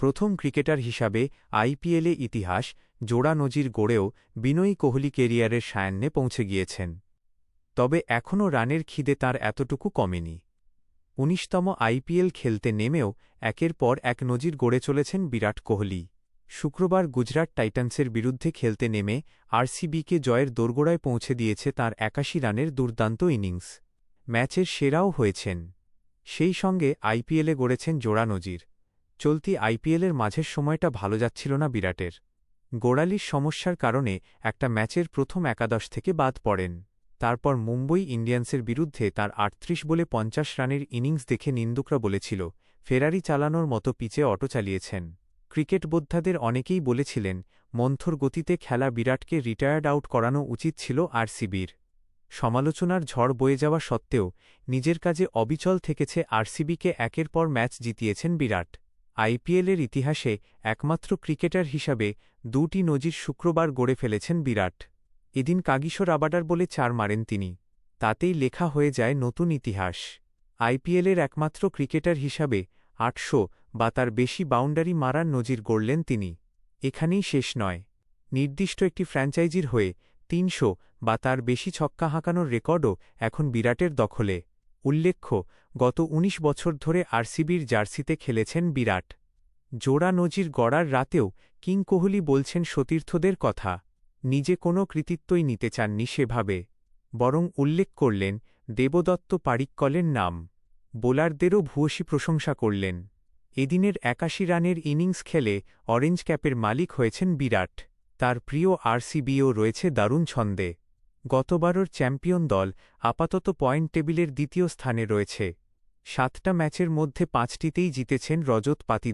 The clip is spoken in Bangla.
প্রথম ক্রিকেটার হিসাবে আইপিএলে ইতিহাস জোড়া নজির গড়েও বিনয়ী কোহলি কেরিয়ারের সায়ান্নে পৌঁছে গিয়েছেন। তবে এখনও রানের খিদে তাঁর এতটুকু কমেনি। ১৯তম আইপিএল খেলতে নেমেও একের পর এক নজির গড়ে চলেছেন বিরাট কোহলি। শুক্রবার গুজরাট টাইটান্সের বিরুদ্ধে খেলতে নেমে আরসিবিকে জয়ের দোরগোড়ায় পৌঁছে দিয়েছে তাঁর ৮১ রানের দুর্দান্ত ইনিংস। ম্যাচের সেরাও হয়েছেন। সেই সঙ্গে আইপিএলে গড়েছেন জোড়া নজির। চলতি আইপিএলের মাঝের সময়টা ভালো যাচ্ছিল না বিরাটের। গোড়ালির সমস্যার কারণে একটা ম্যাচের প্রথম একাদশ থেকে বাদ পড়েন। তারপর মুম্বই ইন্ডিয়ান্সের বিরুদ্ধে তার ৩৮ বলে ৫০ রানের ইনিংস দেখে নিন্দুকরা বলেছিল, ফেরারি চালানোর মতো পিচে অটো চালিয়েছেন। ক্রিকেট বোদ্ধাদের অনেকেই বলেছিলেন, মন্থর গতিতে খেলা বিরাটকে রিটায়ার্ড আউট করানো উচিত ছিল আরসিবির। সমালোচনার ঝড় বয়ে যাওয়া সত্ত্বেও নিজের কাজে অবিচল থেকেছে আরসিবিকে একের পর ম্যাচ জিতিয়েছেন বিরাট। আইপিএলের ইতিহাসে একমাত্র ক্রিকেটার হিসাবে ২টি নজির শুক্রবার গড়ে ফেলেছেন বিরাট। এদিন কাগিসো রাবাডার বলে ৪ মারেন তিনি। তাতেই লেখা হয়ে যায় নতুন ইতিহাস। আইপিএলের একমাত্র ক্রিকেটার হিসাবে ৮০০ বা তার বেশি বাউন্ডারি মারার নজির গড়লেন তিনি। এখানেই শেষ নয়। নির্দিষ্ট একটি ফ্র্যাঞ্চাইজির হয়ে ৩০০ বা তার বেশি ছক্কা হাঁকানোর রেকর্ডও এখন বিরাটের দখলে। উল্লেখ্য, গত ১৯ বছর ধরে আরসিবির জার্সিতে খেলেছেন বিরাট। জোড়া নজির গড়ার রাতেও কিং কোহলি বলছেন সতীর্থদের কথা। নিজে কোনো কৃতিত্বই নিতে চাননি সেভাবে, বরং উল্লেখ করলেন দেবদত্ত পাডিক্কলের নাম। বোলারদেরও ভূয়সী প্রশংসা করলেন। এদিনের ৮১ রানের ইনিংস খেলে অরেঞ্জ ক্যাপের মালিক হয়েছেন বিরাট। তার প্রিয় আরসিবিও রয়েছে দারুণ ছন্দে। গতবারের চ্যাম্পিয়ন দল আপাতত পয়েন্ট টেবিলের দ্বিতীয় স্থানে রয়েছে। ৭টা ম্যাচের মধ্যে ৫টিতেই জিতেছেন রজত পাতি।